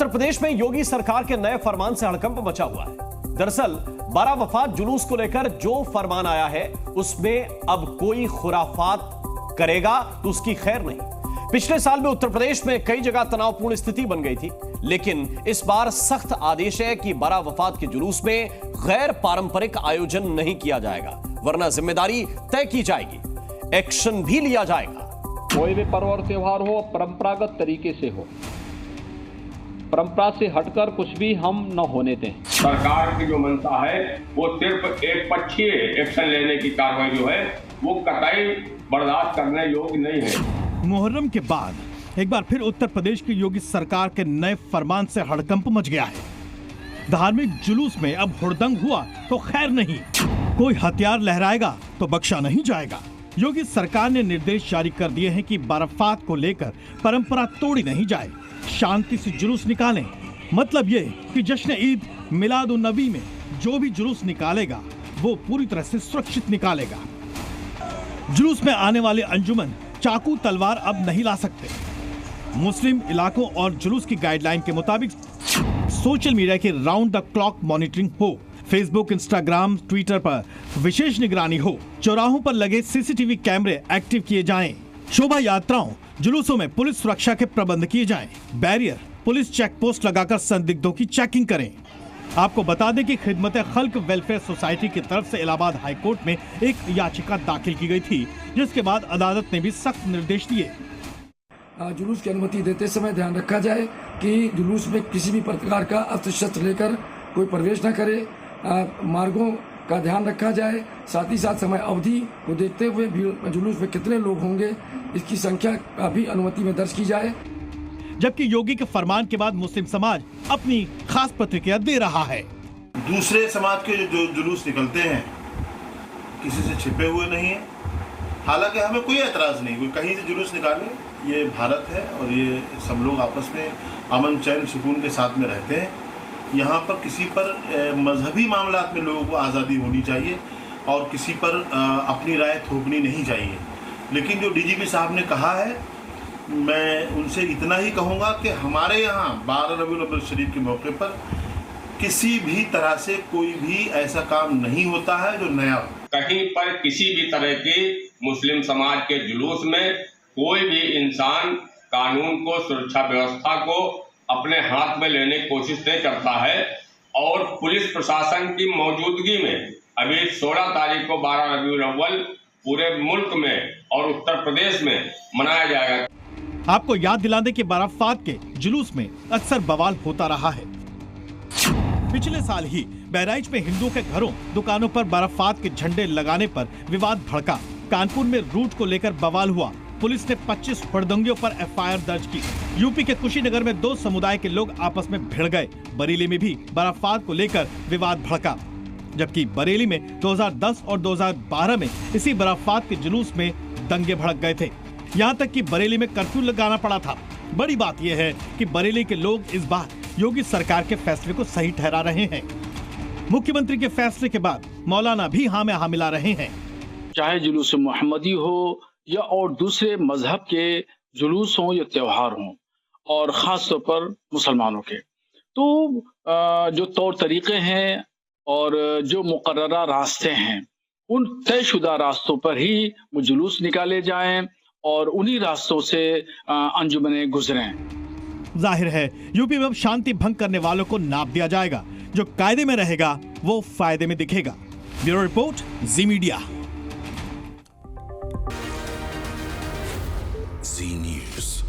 प्रदेश में योगी सरकार के नए फरमान से हड़कंप मचा हुआ है। दरअसल 12 वफात जुलूस को लेकर जो फरमान आया है उसमें अब कोई खुराफात करेगा तो उसकी खैर नहीं। पिछले साल में उत्तर प्रदेश में कई जगह तनावपूर्ण स्थिति बन गई थी, लेकिन इस बार सख्त आदेश है कि 12 वफात के जुलूस में गैर पारंपरिक आयोजन नहीं किया जाएगा, वरना जिम्मेदारी तय की जाएगी, एक्शन भी लिया जाएगा। कोई भी पर्व और त्योहार हो परंपरागत तरीके से हो, परंपरा से हटकर कुछ भी हम न होने दें। सरकार की जो मंशा है वो सिर्फ एक पक्षीय एक्शन लेने की कार्रवाई जो है वो कतई बर्दाश्त करने योग्य नहीं है। मुहर्रम के बाद एक बार फिर उत्तर प्रदेश की योगी सरकार के नए फरमान से हड़कंप मच गया है। धार्मिक जुलूस में अब हुड़दंग हुआ तो खैर नहीं, कोई हथियार लहराएगा तो बख्शा नहीं जाएगा। योगी सरकार ने निर्देश जारी कर दिए हैं कि बारात को लेकर परंपरा तोड़ी नहीं जाए, शांति से जुलूस निकालें। मतलब ये कि जश्न ईद मिलाद उन नबी में जो भी जुलूस निकालेगा वो पूरी तरह से सुरक्षित निकालेगा। जुलूस में आने वाले अंजुमन चाकू तलवार अब नहीं ला सकते। मुस्लिम इलाकों और जुलूस की गाइडलाइन के मुताबिक सोशल मीडिया की राउंड द क्लॉक मॉनिटरिंग हो, फेसबुक, इंस्टाग्राम, ट्विटर पर विशेष निगरानी हो, चौराहों पर लगे सीसीटीवी कैमरे एक्टिव किए जाएं, शोभा यात्राओं, जुलूसों में पुलिस सुरक्षा के प्रबंध किए जाएं, बैरियर, पुलिस चेक पोस्ट लगाकर संदिग्धों की चेकिंग करें। आपको बता दें कि खिदमत खल्क वेलफेयर सोसाइटी की तरफ से इलाहाबाद हाई कोर्ट में एक याचिका दाखिल की गई थी, जिसके बाद अदालत ने भी सख्त निर्देश दिए। जुलूस की अनुमति देते समय ध्यान रखा जाए कि जुलूस में किसी भी प्रकार का अस्त्र शस्त्र लेकर कोई प्रवेश न करे, मार्गों का ध्यान रखा जाए, साथ ही साथ समय अवधि को देखते हुए जुलूस में कितने लोग होंगे इसकी संख्या का भी अनुमति में दर्ज की जाए। जबकि योगी के फरमान के बाद मुस्लिम समाज अपनी खास प्रतिक्रिया दे रहा है। दूसरे समाज के जो जुलूस निकलते हैं किसी से छिपे हुए नहीं है, हालांकि हमें कोई एतराज नहीं, कोई कहीं से जुलूस निकाले, ये भारत है और ये सब लोग आपस में अमन चैन सुकून के साथ में रहते हैं। यहाँ पर किसी पर मजहबी मामलात में लोगों को आज़ादी होनी चाहिए और किसी पर अपनी राय थोपनी नहीं चाहिए। लेकिन जो डीजीपी साहब ने कहा है, मैं उनसे इतना ही कहूँगा कि हमारे यहाँ 12 रबीउल अव्वल शरीफ के मौके पर किसी भी तरह से कोई भी ऐसा काम नहीं होता है जो नया हो। कहीं पर किसी भी तरह की मुस्लिम समाज के जुलूस में कोई भी इंसान कानून को, सुरक्षा व्यवस्था को अपने हाथ में लेने की कोशिश नहीं करता है। और पुलिस प्रशासन की मौजूदगी में अभी 16 तारीख को 12 रबीउल अव्वल पूरे मुल्क में और उत्तर प्रदेश में मनाया जाएगा। आपको याद दिला दें कि बारात के जुलूस में अक्सर बवाल होता रहा है। पिछले साल ही बहराइच में हिंदुओं के घरों, दुकानों पर बारात के झंडे लगाने पर विवाद भड़का। कानपुर में रूट को लेकर बवाल हुआ, पुलिस ने 25 हुड़दंगियों पर एफआईआर दर्ज की। यूपी के कुशीनगर में 2 समुदाय के लोग आपस में भिड़ गए। बरेली में भी बारात को लेकर विवाद भड़का, जबकि बरेली में 2010 और 2012 में इसी बारात के जुलूस में दंगे भड़क गए थे। यहाँ तक कि बरेली में कर्फ्यू लगाना पड़ा था। बड़ी बात यह है कि बरेली के लोग इस बार योगी सरकार के फैसले को सही ठहरा रहे हैं। मुख्यमंत्री के फैसले के बाद मौलाना भी हाँ में हाँ मिला रहे हैं। चाहे जुलूस मोहम्मदी हो या और दूसरे मजहब के जुलूस हों या त्योहार हों, और ख़ास तौर पर मुसलमानों के, तो जो तौर तरीक़े हैं और जो मुकर्ररा रास्ते हैं, उन तयशुदा रास्तों पर ही वो जुलूस निकाले जाएं और उन्हीं रास्तों से अंजुमनें गुजरें। जाहिर है यूपी में अब शांति भंग करने वालों को नाप दिया जाएगा। जो कायदे में रहेगा वो फायदे में दिखेगा। ब्यूरो रिपोर्ट, जी मीडिया। जी न्यूज़।